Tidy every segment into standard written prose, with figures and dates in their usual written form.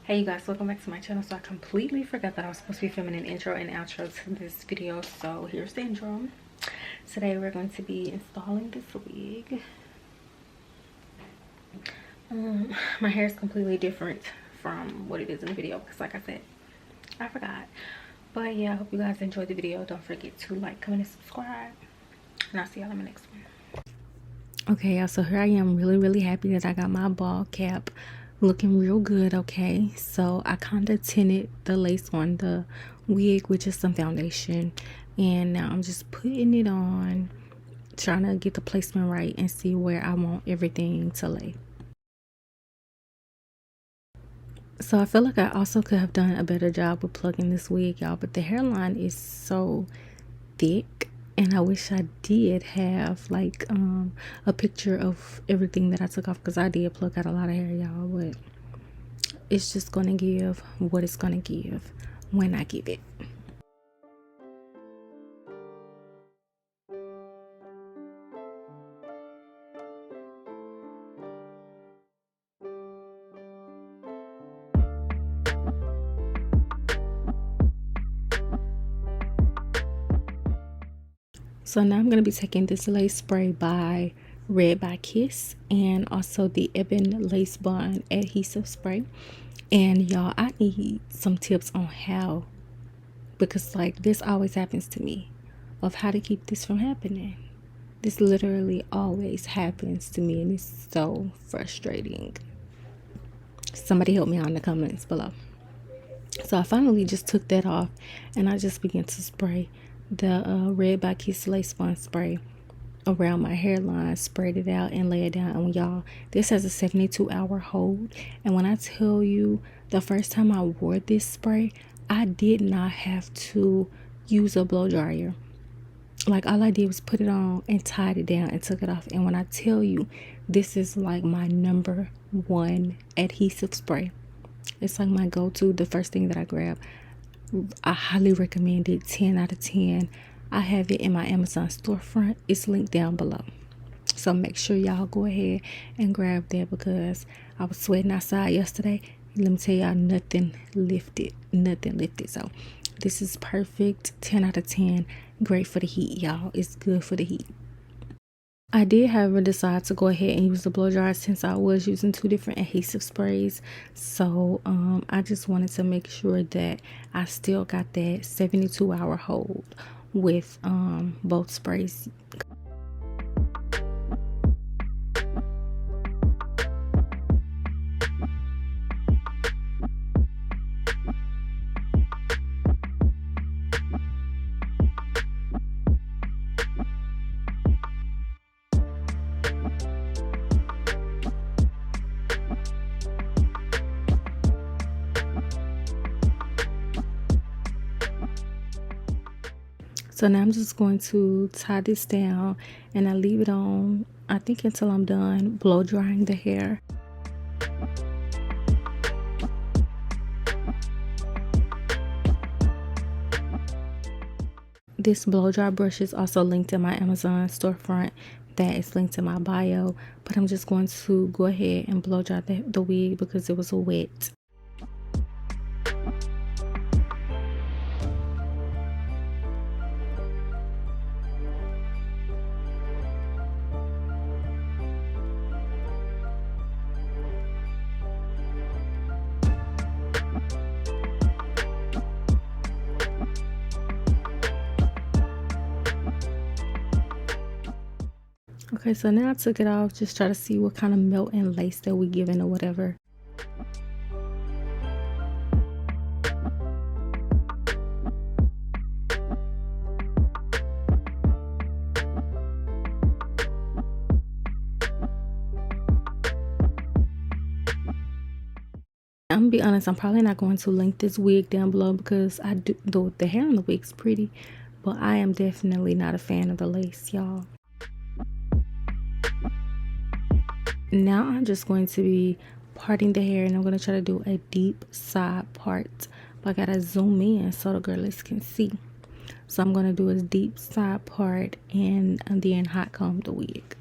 Hey you guys, welcome back to my channel. So I completely forgot that I was supposed to be filming an intro and outro to this video, so here's the intro. Today we're going to be installing this wig. My hair is completely different from what it is in the video because like I said, I forgot. But yeah, I hope you guys enjoyed the video. Don't forget to like, comment, and subscribe, and I'll see y'all in the next one. Okay, y'all, so here I am, really happy that I got my ball cap looking real good. Okay, so I kind of tinted the lace on the wig with just some foundation, and now I'm just putting it on, trying to get the placement right and see where I want everything to lay. So I feel like I also could have done a better job with plugging this wig, y'all, but the hairline is so thick, and I wish I did have like a picture of everything that I took off, because I did pluck out a lot of hair, y'all, but it's just gonna give what it's gonna give when I give it. So now I'm going to be taking this lace spray by Red by Kiss and also the Ebon Lace Bond adhesive spray. And y'all, I need some tips on how, because like this always happens to me, of how to keep this from happening. This literally always happens to me and it's so frustrating. Somebody help me out in the comments below. So I finally just took that off and I just began to spray the Red by Kiss Lace Bond spray around my hairline, sprayed it out and lay it down. And y'all, this has a 72-hour hold, and when I tell you, the first time I wore this spray, I did not have to use a blow dryer. Like, all I did was put it on and tied it down and took it off. And when I tell you, this is like my #1 adhesive spray. It's like my go-to, the first thing that I grab. I highly recommend it. 10 out of 10. I have it in my Amazon storefront. It's linked down below, so make sure y'all go ahead and grab that, because I was sweating outside yesterday. Let me tell y'all, nothing lifted. So this is perfect. 10 out of 10. Great for the heat, y'all. It's good for the heat. I did, however, decide to go ahead and use the blow dryer since I was using 2 different adhesive sprays. So I just wanted to make sure that I still got that 72-hour hold with both sprays. So now I'm just going to tie this down, and I leave it on, I think, until I'm done blow drying the hair. This blow dry brush is also linked in my Amazon storefront. That is linked in my bio, but I'm just going to go ahead and blow dry the wig because it was wet. Okay, so now I took it off, just try to see what kind of melt and lace that we giving or whatever. I'm gonna be honest, I'm probably not going to link this wig down below because I do, the hair on the wig's pretty, but I am definitely not a fan of the lace, y'all. Now I'm just going to be parting the hair, and I'm going to try to do a deep side part, but I gotta zoom in so the girlies can see. So I'm going to do a deep side part and then hot comb the wig.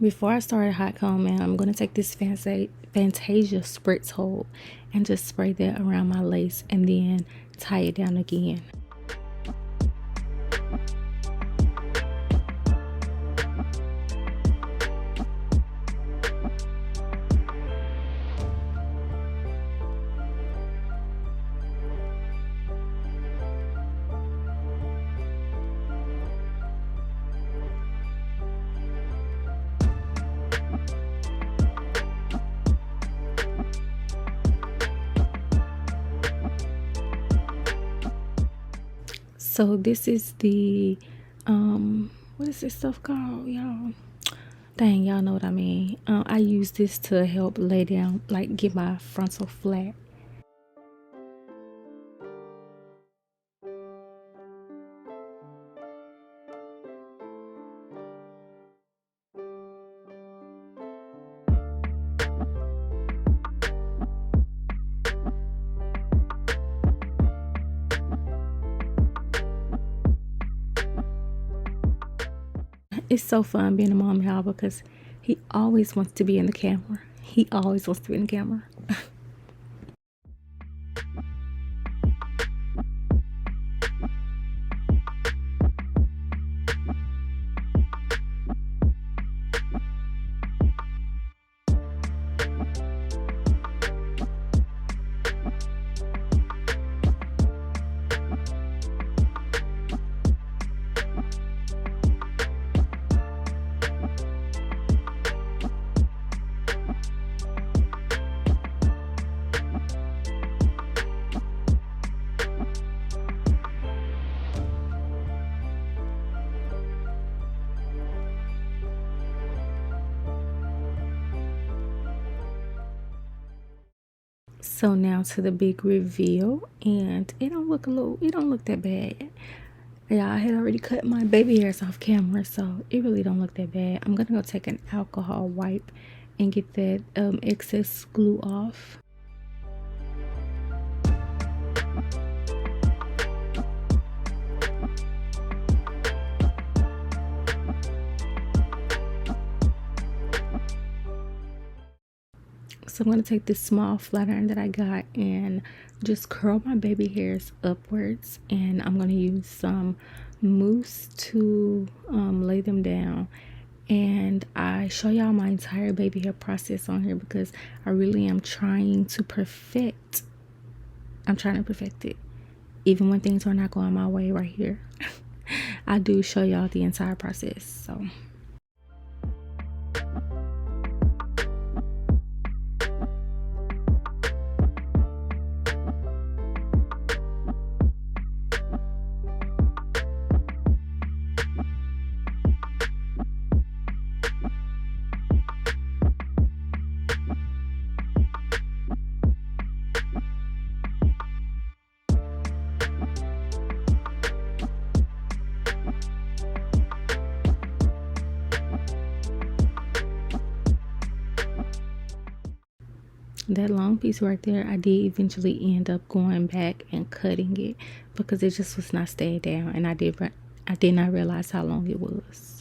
Before I start hot combing, I'm going to take this Fantasia spritz hold and just spray that around my lace and then tie it down again. So this is the what is this stuff called, y'all? Dang, y'all know what I mean. I use this to help lay down, like get my frontal flat. It's so fun being a mom, y'all, because he always wants to be in the camera. He always wants to be in the camera. So now to the big reveal, and it don't look that bad. Yeah, I had already cut my baby hairs off camera, so it really don't look that bad. I'm gonna go take an alcohol wipe and get that excess glue off. So I'm going to take this small flat iron that I got and just curl my baby hairs upwards, and I'm going to use some mousse to lay them down. And I show y'all my entire baby hair process on here because I really am trying to perfect it, even when things are not going my way right here. I do show y'all the entire process. So that long piece right there, I did eventually end up going back and cutting it because it just was not staying down, and I did not realize how long it was.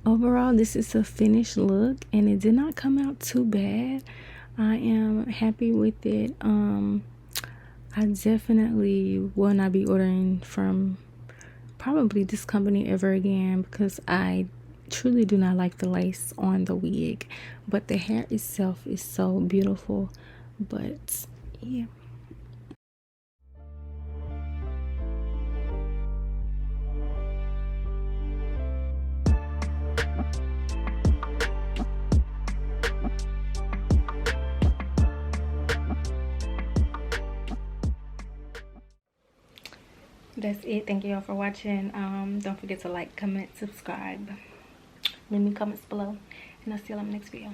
Overall, this is a finished look, and it did not come out too bad. I am happy with it. I definitely will not be ordering from probably this company ever again because I truly do not like the lace on the wig, but the hair itself is so beautiful. But yeah. that's it. Thank you all for watching. Don't forget to like, comment, subscribe, leave me comments below, and I'll see you on the next video.